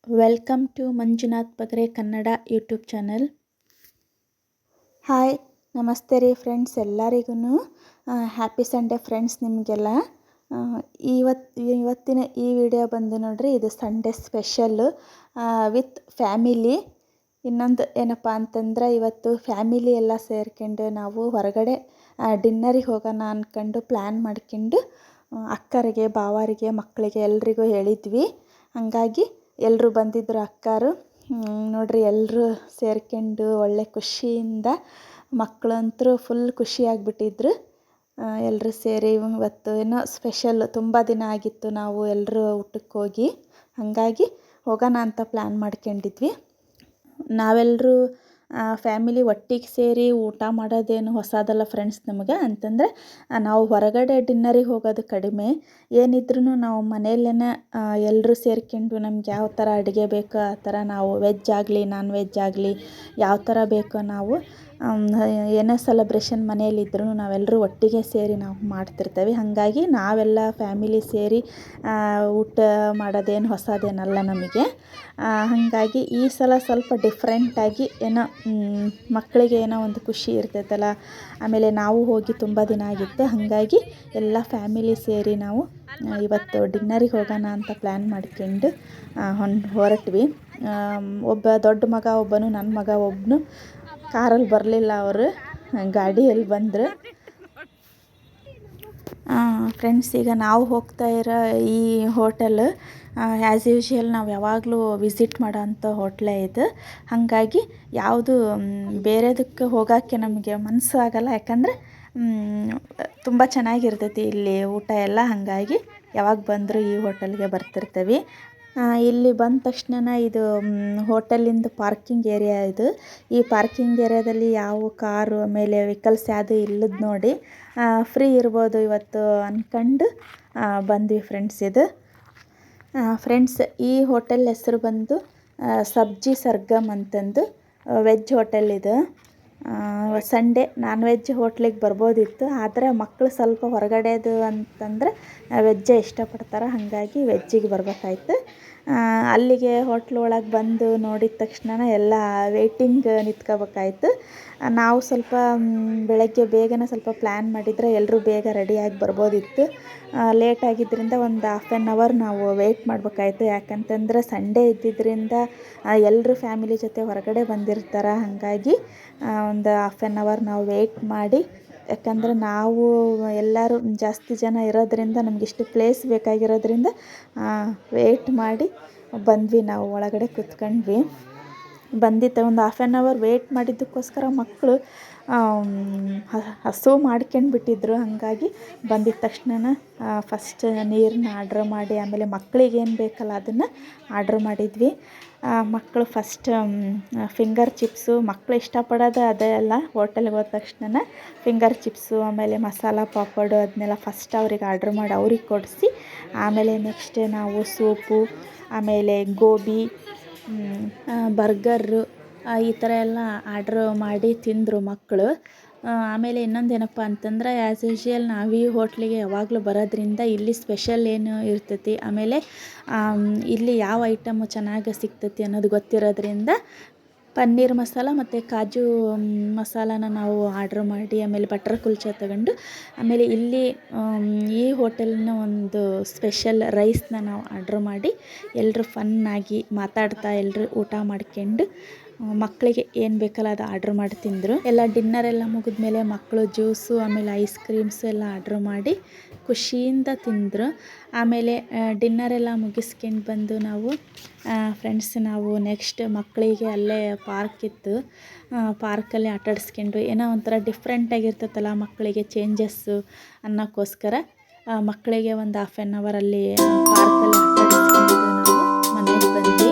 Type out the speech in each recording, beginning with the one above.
Welcome to Manjunath Bagre Kannada YouTube channel. Hi, ನಮಸ್ತೆ ರೀ friends, ಎಲ್ಲರಿಗೂ ಹ್ಯಾಪಿ ಸಂಡೇ ಫ್ರೆಂಡ್ಸ್. ನಿಮಗೆಲ್ಲ ಇವತ್ತಿನ ಈ ವಿಡಿಯೋ ಬಂದು ನೋಡ್ರಿ, ಇದು ಸಂಡೇ ಸ್ಪೆಷಲ್ಲು ವಿತ್ ಫ್ಯಾಮಿಲಿ. ಇನ್ನೊಂದು ಏನಪ್ಪ ಅಂತಂದ್ರೆ, ಇವತ್ತು ಫ್ಯಾಮಿಲಿ ಎಲ್ಲ ಸೇರ್ಕೊಂಡು ನಾವು ಹೊರಗಡೆ ಡಿನ್ನರಿಗೆ ಹೋಗೋಣ ಅಂದ್ಕೊಂಡು ಪ್ಲ್ಯಾನ್ ಮಾಡ್ಕೊಂಡು ಅಕ್ಕರಿಗೆ, ಬಾವರಿಗೆ, ಮಕ್ಕಳಿಗೆ ಎಲ್ರಿಗೂ ಹೇಳಿದ್ವಿ. ಹಾಗಾಗಿ ಎಲ್ಲರೂ ಬಂದಿದ್ದರು ಅಕ್ಕರು. ನೋಡ್ರಿ, ಎಲ್ಲರೂ ಸೇರ್ಕೊಂಡು ಒಳ್ಳೆ ಖುಷಿಯಿಂದ, ಮಕ್ಕಳಂತರೂ ಫುಲ್ ಖುಷಿಯಾಗಿಬಿಟ್ಟಿದ್ರು. ಎಲ್ಲರೂ ಸೇರಿ ಇವತ್ತು ಏನೋ ಸ್ಪೆಷಲ್, ತುಂಬ ದಿನ ಆಗಿತ್ತು ನಾವು ಎಲ್ಲರೂ ಊಟಕ್ಕೆ ಹೋಗಿ. ಹಾಗಾಗಿ ಹೋಗೋಣ ಅಂತ ಪ್ಲ್ಯಾನ್ ಮಾಡ್ಕೊಂಡಿದ್ವಿ. ನಾವೆಲ್ಲರೂ ಫ್ಯಾಮಿಲಿ ಒಟ್ಟಿಗೆ ಸೇರಿ ಊಟ ಮಾಡೋದೇನು ಹೊಸದಲ್ಲ ಫ್ರೆಂಡ್ಸ್ ನಮಗೆ. ಅಂತಂದರೆ ನಾವು ಹೊರಗಡೆ ಡಿನ್ನರಿಗೆ ಹೋಗೋದು ಕಡಿಮೆ. ಏನಿದ್ರೂ ನಾವು ಮನೆಯಲ್ಲೇ ಎಲ್ಲರೂ ಸೇರ್ಕೊಂಡು ನಮ್ಗೆ ಯಾವ ಥರ ಅಡುಗೆ ಬೇಕೋ ಆ ಥರ ನಾವು ವೆಜ್ ಆಗಲಿ ನಾನ್ ವೆಜ್ ಆಗಲಿ ಯಾವ ಥರ ಬೇಕೋ ನಾವು ಏನೇ ಸೆಲೆಬ್ರೇಷನ್ ಮನೆಯಲ್ಲಿದ್ದರೂ ನಾವೆಲ್ಲರೂ ಒಟ್ಟಿಗೆ ಸೇರಿ ನಾವು ಮಾಡ್ತಿರ್ತೇವೆ. ಹಾಗಾಗಿ ನಾವೆಲ್ಲ ಫ್ಯಾಮಿಲಿ ಸೇರಿ ಊಟ ಮಾಡೋದೇನು ಹೊಸದೇನಲ್ಲ ನಮಗೆ. ಹಾಗಾಗಿ ಈ ಸಲ ಸ್ವಲ್ಪ ಡಿಫ್ರೆಂಟಾಗಿ ಏನೋ ಮಕ್ಕಳಿಗೆ ಏನೋ ಒಂದು ಖುಷಿ ಇರ್ತೈತಲ್ಲ. ಆಮೇಲೆ ನಾವು ಹೋಗಿ ತುಂಬ ದಿನ ಆಗಿತ್ತು. ಹಾಗಾಗಿ ಎಲ್ಲ ಫ್ಯಾಮಿಲಿ ಸೇರಿ ನಾವು ಇವತ್ತು ಡಿನ್ನರಿಗೆ ಹೋಗೋಣ ಅಂತ ಪ್ಲ್ಯಾನ್ ಮಾಡ್ಕೊಂಡು ಹೊರಟ್ವಿ. ಒಬ್ಬ ದೊಡ್ಡ ಮಗ ಒಬ್ಬನು, ನನ್ನ ಮಗ ಒಬ್ಬನು ಕಾರಲ್ಲಿ ಬರಲಿಲ್ಲ, ಅವರು ಗಾಡಿಯಲ್ಲಿ ಬಂದರು. ಫ್ರೆಂಡ್ಸ್, ಈಗ ನಾವು ಹೋಗ್ತಾ ಇರೋ ಈ ಹೋಟೆಲ್ ಆ್ಯಸ್ ಯೂಶ್ವಲ್ ನಾವು ಯಾವಾಗಲೂ ವಿಸಿಟ್ ಮಾಡೋಂಥ ಹೋಟ್ಲೇ ಇದು. ಹಾಗಾಗಿ ಯಾವುದು ಬೇರೆದಕ್ಕೆ ಹೋಗೋಕ್ಕೆ ನಮಗೆ ಮನಸ್ಸು ಆಗೋಲ್ಲ. ಯಾಕಂದರೆ ತುಂಬ ಚೆನ್ನಾಗಿರ್ತೈತಿ ಇಲ್ಲಿ ಊಟ ಎಲ್ಲ. ಹಾಗಾಗಿ ಯಾವಾಗ ಬಂದರೂ ಈ ಹೋಟೆಲ್ಗೆ ಬರ್ತಿರ್ತೀವಿ. ಇಲ್ಲಿ ಬಂದ ತಕ್ಷಣ ಇದು ಹೋಟೆಲಿಂದು ಪಾರ್ಕಿಂಗ್ ಏರಿಯಾ ಇದು. ಈ ಪಾರ್ಕಿಂಗ್ ಏರಿಯಾದಲ್ಲಿ ಯಾವ ಕಾರು ಆಮೇಲೆ ವೆಹಿಕಲ್ಸ್ ಯಾವುದು ಇಲ್ಲದ ನೋಡಿ ಫ್ರೀ ಇರ್ಬೋದು ಇವತ್ತು ಅಂದ್ಕೊಂಡು ಬಂದ್ವಿ ಫ್ರೆಂಡ್ಸ್. ಇದು ಫ್ರೆಂಡ್ಸ್, ಈ ಹೋಟೆಲ್ ಹೆಸರು ಬಂದು ಸಬ್ಜಿ ಸರ್ಗಮ್ ಅಂತಂದು ವೆಜ್ ಹೋಟೆಲ್ ಇದು. ಸಂಡೇ ನಾನ್ ವೆಜ್ ಹೋಟ್ಲಿಗೆ ಬರ್ಬೋದಿತ್ತು, ಆದರೆ ಮಕ್ಕಳು ಸ್ವಲ್ಪ ಹೊರಗಡೆದು ಅಂತಂದರೆ ವೆಜ್ಜೇ ಇಷ್ಟಪಡ್ತಾರೆ. ಹಾಗಾಗಿ ವೆಜ್ಜಿಗೆ ಬರಬೇಕಾಯ್ತು. ಅಲ್ಲಿಗೆ ಹೋಟ್ಲ್ ಒಳಗೆ ಬಂದು ನೋಡಿದ ತಕ್ಷಣ ಎಲ್ಲ ವೇಟಿಂಗ್ ನಿಂತ್ಕೋಬೇಕಾಯ್ತು. ನಾವು ಸ್ವಲ್ಪ ಬೆಳಗ್ಗೆ ಬೇಗನೆ ಸ್ವಲ್ಪ ಪ್ಲ್ಯಾನ್ ಮಾಡಿದರೆ ಎಲ್ಲರೂ ಬೇಗ ರೆಡಿಯಾಗಿ ಬರ್ಬೋದಿತ್ತು. ಲೇಟ್ ಆಗಿದ್ದರಿಂದ ಒಂದು ಹಾಫ್ ಆನ್ ಅವರ್ ನಾವು ವೆಯ್ಟ್ ಮಾಡಬೇಕಾಯ್ತು. ಯಾಕಂತಂದ್ರೆ ಸಂಡೇ ಇದ್ದಿದ್ದರಿಂದ ಎಲ್ಲರೂ ಫ್ಯಾಮಿಲಿ ಜೊತೆ ಹೊರಗಡೆ ಬಂದಿರ್ತಾರೆ. ಹಾಗಾಗಿ ಒಂದು ಹಾಫ್ ಆನ್ ಅವರ್ ನಾವು ವೆಯ್ಟ್ ಮಾಡಿ, ಯಾಕಂದರೆ ನಾವು ಎಲ್ಲರೂ ಜಾಸ್ತಿ ಜನ ಇರೋದ್ರಿಂದ ನಮಗಿಷ್ಟು ಪ್ಲೇಸ್ ಬೇಕಾಗಿರೋದ್ರಿಂದ ವೆಯ್ಟ್ ಮಾಡಿ ಬಂದ್ವಿ. ನಾವು ಒಳಗಡೆ ಕೂತ್ಕೊಂಡ್ವಿ. ಬಂದಿತ್ತು ಒಂದು ಹಾಫ್ ಆನ್ ಅವರ್ ವೆಯ್ಟ್ ಮಾಡಿದ್ದಕ್ಕೋಸ್ಕರ ಮಕ್ಕಳು ಹಸು ಮಾಡ್ಕೊಂಡ್ಬಿಟ್ಟಿದ್ರು. ಹಾಗಾಗಿ ಬಂದಿದ್ದ ತಕ್ಷಣ ಫಸ್ಟ್ ನೀರನ್ನ ಆರ್ಡ್ರ್ ಮಾಡಿ, ಆಮೇಲೆ ಮಕ್ಕಳಿಗೆ ಏನು ಬೇಕಲ್ಲ ಅದನ್ನು ಆರ್ಡ್ರ್ ಮಾಡಿದ್ವಿ. ಮಕ್ಕಳು ಫಸ್ಟ್ ಫಿಂಗರ್ ಚಿಪ್ಸು, ಮಕ್ಕಳು ಇಷ್ಟಪಡೋದು ಅದೇ ಅಲ್ಲ. ಹೋಟೆಲ್ಗೆ ಹೋದ ತಕ್ಷಣ ಫಿಂಗರ್ ಚಿಪ್ಸು ಆಮೇಲೆ ಮಸಾಲ ಪಾಪಡು ಅದನ್ನೆಲ್ಲ ಫಸ್ಟ್ ಅವ್ರಿಗೆ ಆರ್ಡ್ರ್ ಮಾಡಿ ಅವ್ರಿಗೆ ಕೊಡಿಸಿ, ಆಮೇಲೆ ನೆಕ್ಸ್ಟ್ ನಾವು ಸೂಪು ಆಮೇಲೆ ಗೋಬಿ, ಬರ್ಗರು ಈ ಥರ ಎಲ್ಲ ಆರ್ಡ್ರ್ ಮಾಡಿ ತಿಂದರು ಮಕ್ಕಳು. ಆಮೇಲೆ ಇನ್ನೊಂದೇನಪ್ಪ ಅಂತಂದ್ರೆ, ಆ್ಯಸ್ ಯೂಶ್ವಲ್ ನಾವು ಈ ಹೋಟ್ಲಿಗೆ ಯಾವಾಗಲೂ ಬರೋದ್ರಿಂದ ಇಲ್ಲಿ ಸ್ಪೆಷಲ್ ಏನು ಇರ್ತೈತಿ, ಆಮೇಲೆ ಇಲ್ಲಿ ಯಾವ ಐಟಮು ಚೆನ್ನಾಗಿ ಸಿಗ್ತೈತಿ ಅನ್ನೋದು ಗೊತ್ತಿರೋದ್ರಿಂದ ಪನ್ನೀರ್ ಮಸಾಲ ಮತ್ತು ಕಾಜು ಮಸಾಲಾನ ನಾವು ಆರ್ಡ್ರ್ ಮಾಡಿ, ಆಮೇಲೆ ಬಟರ್ ಕುಲ್ಚಾ ತಗೊಂಡು, ಆಮೇಲೆ ಇಲ್ಲಿ ಈ ಹೋಟೆಲ್ನ ಒಂದು ಸ್ಪೆಷಲ್ ರೈಸ್ನ ನಾವು ಆರ್ಡ್ರ್ ಮಾಡಿ ಎಲ್ಲರೂ ಫನ್ನಾಗಿ ಮಾತಾಡ್ತಾ ಎಲ್ಲರೂ ಊಟ ಮಾಡ್ಕೊಂಡು ಮಕ್ಕಳಿಗೆ ಏನು ಬೇಕಲ್ಲ ಅದು ಆರ್ಡ್ರ್ ಮಾಡಿ ತಿಂದರು. ಎಲ್ಲ ಡಿನ್ನರ್ ಎಲ್ಲ ಮುಗಿದ್ಮೇಲೆ ಮಕ್ಕಳು ಜ್ಯೂಸು ಆಮೇಲೆ ಐಸ್ ಕ್ರೀಮ್ಸು ಎಲ್ಲ ಆರ್ಡ್ರ್ ಮಾಡಿ ಖುಷಿಯಿಂದ ತಿಂದರು. ಆಮೇಲೆ ಡಿನ್ನರೆಲ್ಲ ಮುಗಿಸ್ಕೊಂಡು ಬಂದು ನಾವು ಫ್ರೆಂಡ್ಸ್ ನಾವು ನೆಕ್ಸ್ಟ್ ಮಕ್ಕಳಿಗೆ ಅಲ್ಲೇ ಪಾರ್ಕ್ ಇತ್ತು, ಪಾರ್ಕಲ್ಲಿ ಆಟಾಡಿಸ್ಕೊಂಡು ಏನೋ ಒಂಥರ ಡಿಫ್ರೆಂಟಾಗಿರ್ತೈತಲ್ಲ ಮಕ್ಕಳಿಗೆ ಚೇಂಜಸ್ಸು ಅನ್ನೋಕ್ಕೋಸ್ಕರ ಮಕ್ಕಳಿಗೆ ಒಂದು ಹಾಫ್ ಆನ್ ಅವರ್ ಅಲ್ಲಿ ಪಾರ್ಕಲ್ಲಿ ಆಟಾಡಿಸ್ಕೊಂಡು ನಾವು ಮನೆಗೆ ಬಂದ್ವಿ.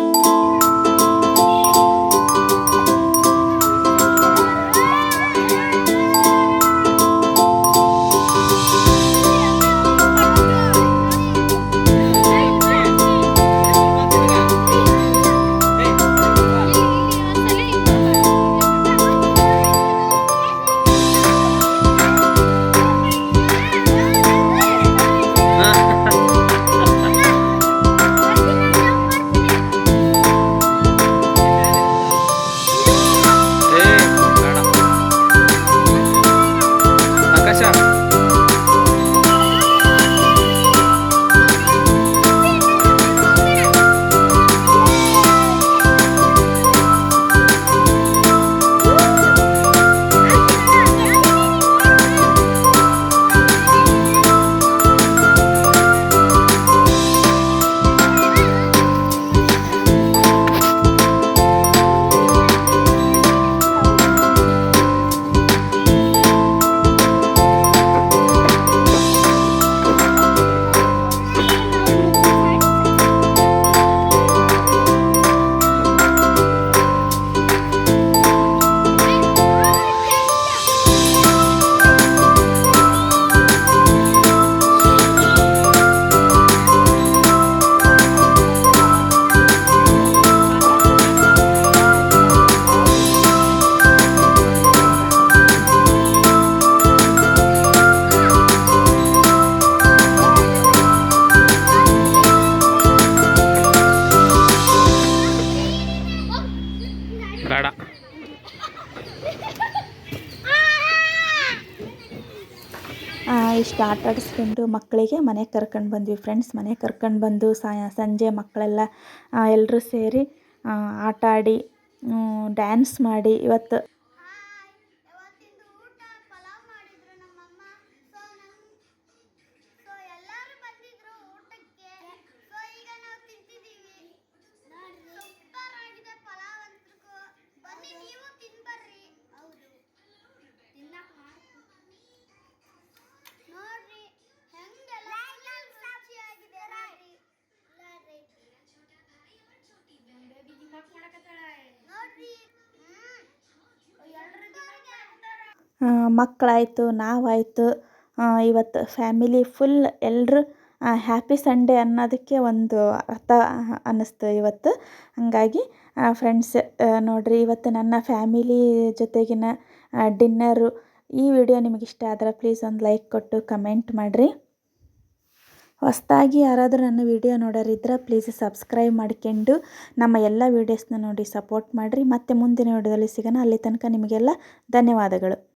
ಒಂದಿಷ್ಟು ಆಟ ಆಡಿಸ್ಕೊಂಡು ಮಕ್ಕಳಿಗೆ ಮನೆಗೆ ಕರ್ಕೊಂಡು ಬಂದ್ವಿ ಫ್ರೆಂಡ್ಸ್. ಮನೆಗೆ ಕರ್ಕೊಂಡು ಬಂದು ಸಂಜೆ ಮಕ್ಕಳೆಲ್ಲ ಎಲ್ಲರೂ ಸೇರಿ ಆಟ ಆಡಿ ಡ್ಯಾನ್ಸ್ ಮಾಡಿ ಇವತ್ತು ಮಕ್ಕಳಾಯಿತು ನಾವಾಯಿತು ಇವತ್ತು ಫ್ಯಾಮಿಲಿ ಫುಲ್ ಎಲ್ಲರೂ ಹ್ಯಾಪಿ ಸಂಡೇ ಅನ್ನೋದಕ್ಕೆ ಒಂದು ಅರ್ಥ ಅನ್ನಿಸ್ತು ಇವತ್ತು. ಹಾಗಾಗಿ ಫ್ರೆಂಡ್ಸ್ ನೋಡಿರಿ, ಇವತ್ತು ನನ್ನ ಫ್ಯಾಮಿಲಿ ಜೊತೆಗಿನ ಡಿನ್ನರು. ಈ ವಿಡಿಯೋ ನಿಮಗೆ ಇಷ್ಟ ಆದರೆ ಪ್ಲೀಸ್ ಒಂದು ಲೈಕ್ ಕೊಟ್ಟು ಕಮೆಂಟ್ ಮಾಡಿರಿ. ಹೊಸದಾಗಿ ಯಾರಾದರೂ ನನ್ನ ವಿಡಿಯೋ ನೋಡೋರಿದ್ರೆ ಪ್ಲೀಸ್ ಸಬ್ಸ್ಕ್ರೈಬ್ ಮಾಡ್ಕೊಂಡು ನಮ್ಮ ಎಲ್ಲ ವೀಡಿಯೋಸ್ನ ನೋಡಿ ಸಪೋರ್ಟ್ ಮಾಡಿರಿ. ಮತ್ತೆ ಮುಂದಿನ ವಿಡಿಯೋದಲ್ಲಿ ಸಿಗೋಣ. ಅಲ್ಲಿ ತನಕ ನಿಮಗೆಲ್ಲ ಧನ್ಯವಾದಗಳು.